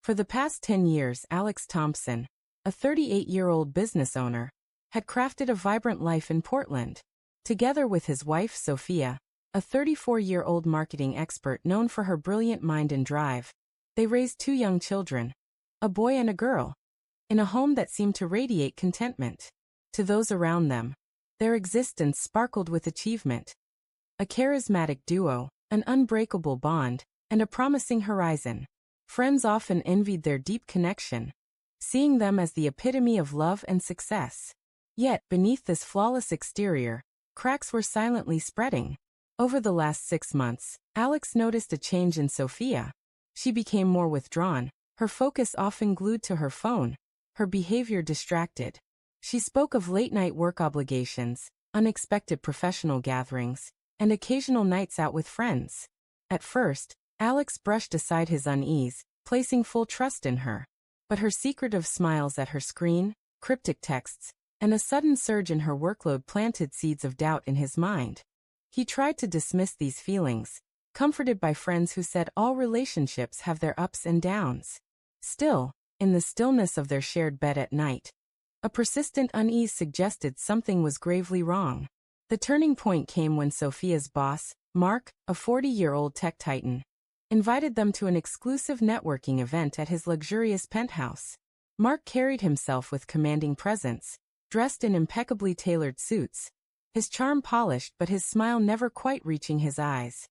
For the past 10 years, Alex Thompson, a 38-year-old business owner, had crafted a vibrant life in Portland. Together with his wife, Sophia, a 34-year-old marketing expert known for her brilliant mind and drive, they raised 2 young children, a boy and a girl, in a home that seemed to radiate contentment. To those around them, their existence sparkled with achievement. A charismatic duo, an unbreakable bond, and a promising horizon. Friends often envied their deep connection, seeing them as the epitome of love and success. Yet, beneath this flawless exterior, cracks were silently spreading. Over the last 6 months, Alex noticed a change in Sophia. She became more withdrawn, her focus often glued to her phone, her behavior distracted. She spoke of late-night work obligations, unexpected professional gatherings, and occasional nights out with friends. At first, Alex brushed aside his unease, placing full trust in her. But her secretive smiles at her screen, cryptic texts, and a sudden surge in her workload planted seeds of doubt in his mind. He tried to dismiss these feelings, comforted by friends who said all relationships have their ups and downs. Still, in the stillness of their shared bed at night, a persistent unease suggested something was gravely wrong. The turning point came when Sophia's boss, Mark, a 40-year-old tech titan, invited them to an exclusive networking event at his luxurious penthouse. Mark carried himself with commanding presence, dressed in impeccably tailored suits, his charm polished but his smile never quite reaching his eyes.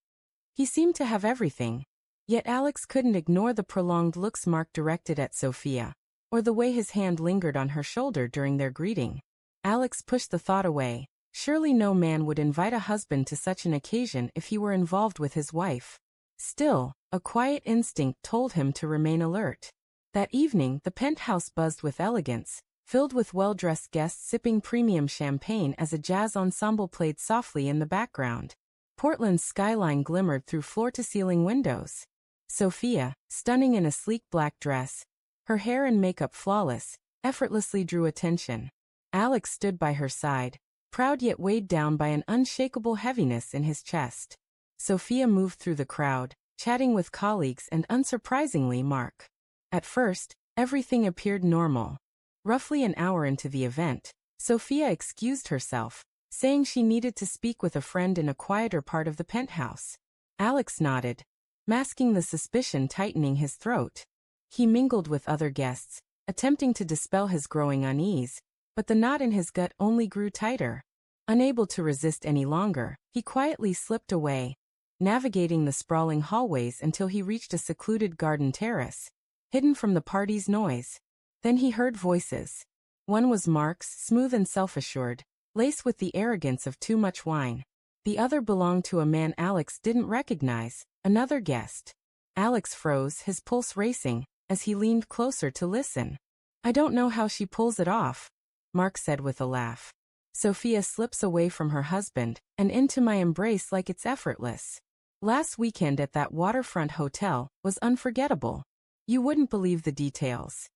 He seemed to have everything, yet Alex couldn't ignore the prolonged looks Mark directed at Sophia, or the way his hand lingered on her shoulder during their greeting. Alex pushed the thought away. Surely no man would invite a husband to such an occasion if he were involved with his wife. Still, a quiet instinct told him to remain alert. That evening, the penthouse buzzed with elegance, filled with well-dressed guests sipping premium champagne as a jazz ensemble played softly in the background. Portland's skyline glimmered through floor-to-ceiling windows. Sophia, stunning in a sleek black dress, her hair and makeup flawless, effortlessly drew attention. Alex stood by her side, proud yet weighed down by an unshakable heaviness in his chest. Sophia moved through the crowd, chatting with colleagues and unsurprisingly Mark. At first, everything appeared normal. Roughly an hour into the event, Sophia excused herself, saying she needed to speak with a friend in a quieter part of the penthouse. Alex nodded, masking the suspicion tightening his throat. He mingled with other guests, attempting to dispel his growing unease, but the knot in his gut only grew tighter. Unable to resist any longer, he quietly slipped away, navigating the sprawling hallways until he reached a secluded garden terrace, hidden from the party's noise. Then he heard voices. One was Mark's, smooth and self-assured, laced with the arrogance of too much wine. The other belonged to a man Alex didn't recognize, another guest. Alex froze, his pulse racing, as he leaned closer to listen. "I don't know how she pulls it off," Mark said with a laugh. "Sophia slips away from her husband and into my embrace like it's effortless. Last weekend at that waterfront hotel was unforgettable. You wouldn't believe the details."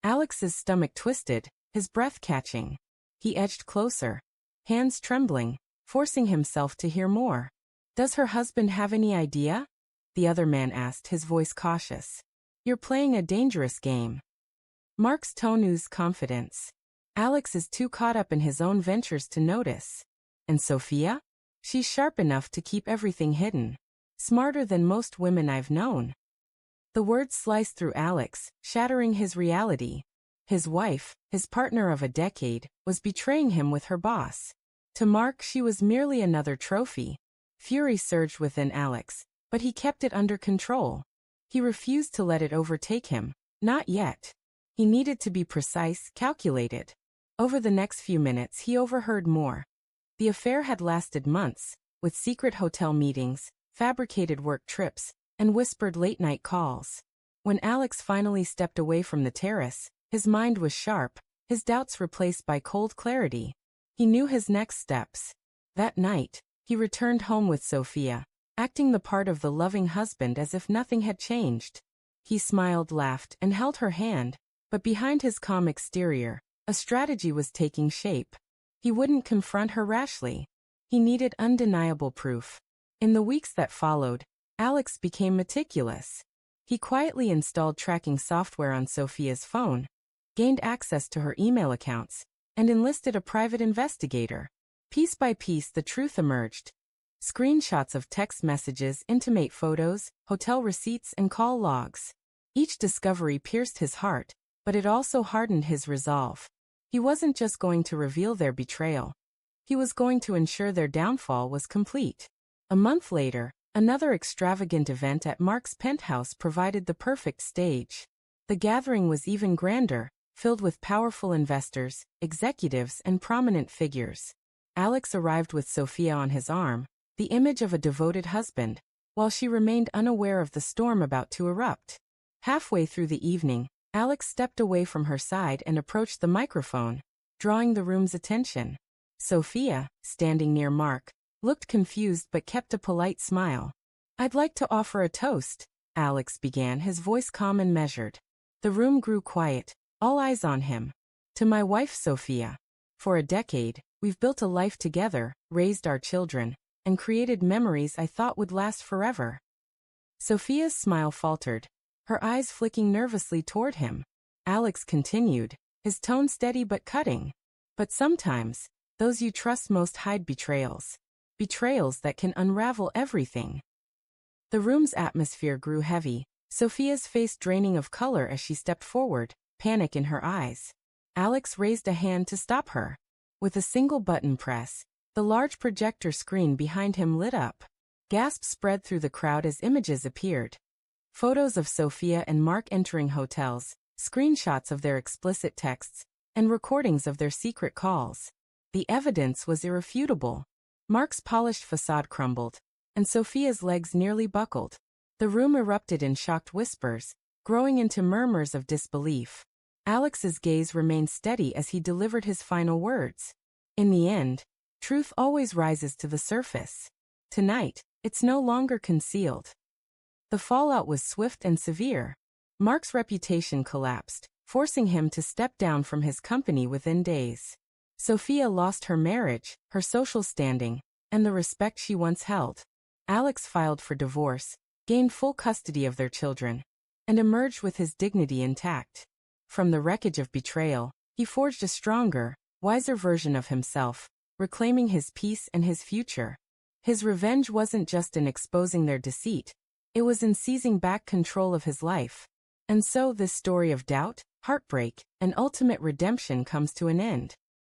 Alex's stomach twisted, his breath catching. He edged closer, hands trembling, forcing himself to hear more. "Does her husband have any idea?" the other man asked, his voice cautious. "You're playing a dangerous game." Mark's tone oozed confidence. Alex is too caught up in his own ventures to notice. And Sophia? She's sharp enough to keep everything hidden. Smarter than most women I've known. The words sliced through Alex, shattering his reality. His wife, his partner of a decade, was betraying him with her boss. To Mark, she was merely another trophy. Fury surged within Alex, but he kept it under control. He refused to let it overtake him. Not yet. He needed to be precise, calculated. Over the next few minutes he overheard more. The affair had lasted months, with secret hotel meetings, fabricated work trips, and whispered late-night calls. When Alex finally stepped away from the terrace, his mind was sharp, his doubts replaced by cold clarity. He knew his next steps. That night, he returned home with Sophia, acting the part of the loving husband as if nothing had changed. He smiled, laughed, and held her hand, but behind his calm exterior, a strategy was taking shape. He wouldn't confront her rashly. He needed undeniable proof. In the weeks that followed, Alex became meticulous. He quietly installed tracking software on Sophia's phone, gained access to her email accounts, and enlisted a private investigator. Piece by piece, the truth emerged. Screenshots of text messages, intimate photos, hotel receipts, and call logs. Each discovery pierced his heart, but it also hardened his resolve. He wasn't just going to reveal their betrayal. He was going to ensure their downfall was complete. A month later, another extravagant event at Mark's penthouse provided the perfect stage. The gathering was even grander, filled with powerful investors, executives, and prominent figures. Alex arrived with Sophia on his arm, the image of a devoted husband, while she remained unaware of the storm about to erupt. Halfway through the evening, Alex stepped away from her side and approached the microphone, drawing the room's attention. Sophia, standing near Mark, looked confused but kept a polite smile. "I'd like to offer a toast," Alex began, his voice calm and measured. The room grew quiet, all eyes on him. "To my wife Sophia. For a decade, we've built a life together, raised our children, and created memories I thought would last forever." Sophia's smile faltered, her eyes flicking nervously toward him. Alex continued, his tone steady but cutting. "But sometimes, those you trust most hide betrayals. Betrayals that can unravel everything." The room's atmosphere grew heavy, Sophia's face draining of color as she stepped forward, panic in her eyes. Alex raised a hand to stop her. With a single button press, the large projector screen behind him lit up. Gasps spread through the crowd as images appeared. Photos of Sophia and Mark entering hotels, screenshots of their explicit texts, and recordings of their secret calls. The evidence was irrefutable. Mark's polished facade crumbled, and Sophia's legs nearly buckled. The room erupted in shocked whispers, growing into murmurs of disbelief. Alex's gaze remained steady as he delivered his final words. "In the end, truth always rises to the surface. Tonight, it's no longer concealed." The fallout was swift and severe. Mark's reputation collapsed, forcing him to step down from his company within days. Sophia lost her marriage, her social standing, and the respect she once held. Alex filed for divorce, gained full custody of their children, and emerged with his dignity intact. From the wreckage of betrayal, he forged a stronger, wiser version of himself, reclaiming his peace and his future. His revenge wasn't just in exposing their deceit, it was in seizing back control of his life. And so this story of doubt, heartbreak, and ultimate redemption comes to an end.